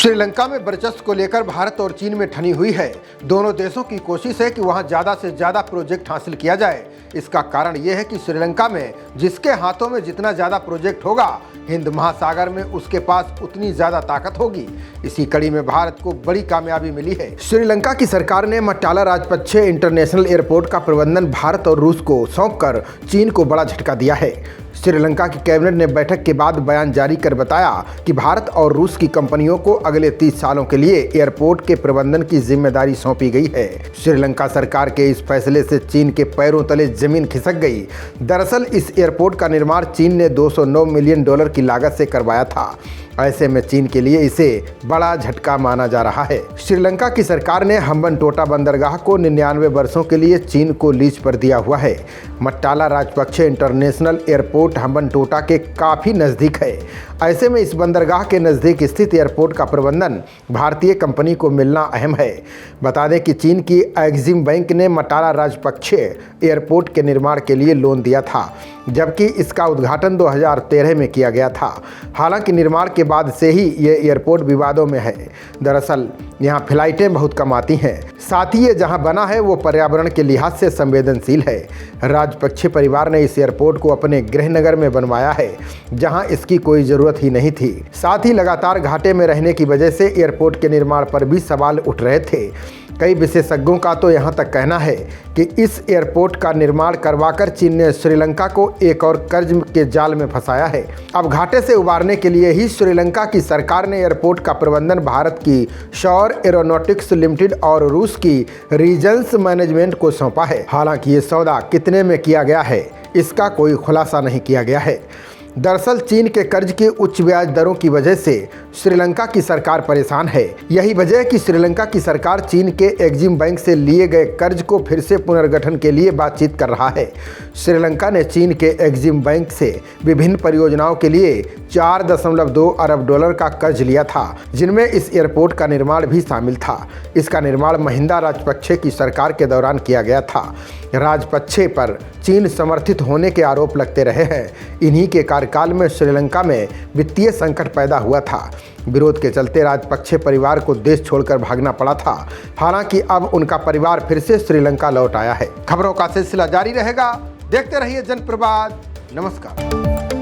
श्रीलंका में वर्चस्व को लेकर भारत और चीन में ठनी हुई है। दोनों देशों की कोशिश है कि वहां ज़्यादा से ज़्यादा प्रोजेक्ट हासिल किया जाए। इसका कारण यह है कि श्रीलंका में जिसके हाथों में जितना ज़्यादा प्रोजेक्ट होगा, हिंद महासागर में उसके पास उतनी ज़्यादा ताकत होगी। इसी कड़ी में भारत को बड़ी कामयाबी मिली है। श्रीलंका की सरकार ने मट्टाला राजपक्षे इंटरनेशनल एयरपोर्ट का प्रबंधन भारत और रूस को सौंपकर चीन को बड़ा झटका दिया है। श्रीलंका की कैबिनेट ने बैठक के बाद बयान जारी कर बताया कि भारत और रूस की कंपनियों को अगले 30 सालों के लिए एयरपोर्ट के प्रबंधन की जिम्मेदारी सौंपी गई है। श्रीलंका सरकार के इस फैसले से चीन के पैरों तले जमीन खिसक गई। दरअसल इस एयरपोर्ट का निर्माण चीन ने $209 मिलियन की लागत से करवाया था। ऐसे में चीन के लिए इसे बड़ा झटका माना जा रहा है। श्रीलंका की सरकार ने हम्बनटोटा बंदरगाह को 99 वर्षों के लिए चीन को लीज पर दिया हुआ है। मट्टाला राजपक्षे इंटरनेशनल एयरपोर्ट हम्बनटोटा के काफ़ी नज़दीक है। ऐसे में इस बंदरगाह के नज़दीक स्थित एयरपोर्ट का प्रबंधन भारतीय कंपनी को मिलना अहम है। बता दें कि चीन की एक्जिम बैंक ने मट्टाला राजपक्षे एयरपोर्ट के निर्माण के लिए लोन दिया था, जबकि इसका उद्घाटन 2013 में किया गया था। हालांकि निर्माण के बाद से ही ये एयरपोर्ट विवादों में है। दरअसल यहाँ फ्लाइटें बहुत कम आती हैं, साथ ही ये जहाँ बना है वो पर्यावरण के लिहाज से संवेदनशील है। राजपक्षे परिवार ने इस एयरपोर्ट को अपने गृहनगर में बनवाया है, जहाँ इसकी कोई ज़रूरत ही नहीं थी। साथ ही लगातार घाटे में रहने की वजह से एयरपोर्ट के निर्माण पर भी सवाल उठ रहे थे। कई विशेषज्ञों का तो यहाँ तक कहना है कि इस एयरपोर्ट का निर्माण करवाकर चीन ने श्रीलंका को एक और कर्ज के जाल में फंसाया है। अब घाटे से उबारने के लिए ही श्रीलंका की सरकार ने एयरपोर्ट का प्रबंधन भारत की शौर एरोनॉटिक्स लिमिटेड और रूस की रीजन्स मैनेजमेंट को सौंपा है। हालांकि ये सौदा कितने में किया गया है, इसका कोई खुलासा नहीं किया गया है। दरअसल चीन के कर्ज की उच्च ब्याज दरों की वजह से श्रीलंका की सरकार परेशान है। यही वजह है कि श्रीलंका की सरकार चीन के एक्जिम बैंक से लिए गए कर्ज को फिर से पुनर्गठन के लिए बातचीत कर रहा है। श्रीलंका ने चीन के एक्जिम बैंक से विभिन्न परियोजनाओं के लिए $4.2 अरब का कर्ज लिया था, जिनमें इस एयरपोर्ट का निर्माण भी शामिल था। इसका निर्माण महिंदा राजपक्षे की सरकार के दौरान किया गया था। राजपक्षे पर चीन समर्थित होने के आरोप लगते रहे हैं। इन्हीं के कार्यकाल में श्रीलंका में वित्तीय संकट पैदा हुआ था। विरोध के चलते राजपक्षे परिवार को देश छोड़कर भागना पड़ा था। हालांकि अब उनका परिवार फिर से श्रीलंका लौट आया है। खबरों का सिलसिला जारी रहेगा। देखते रहिए जनप्रवाद। नमस्कार।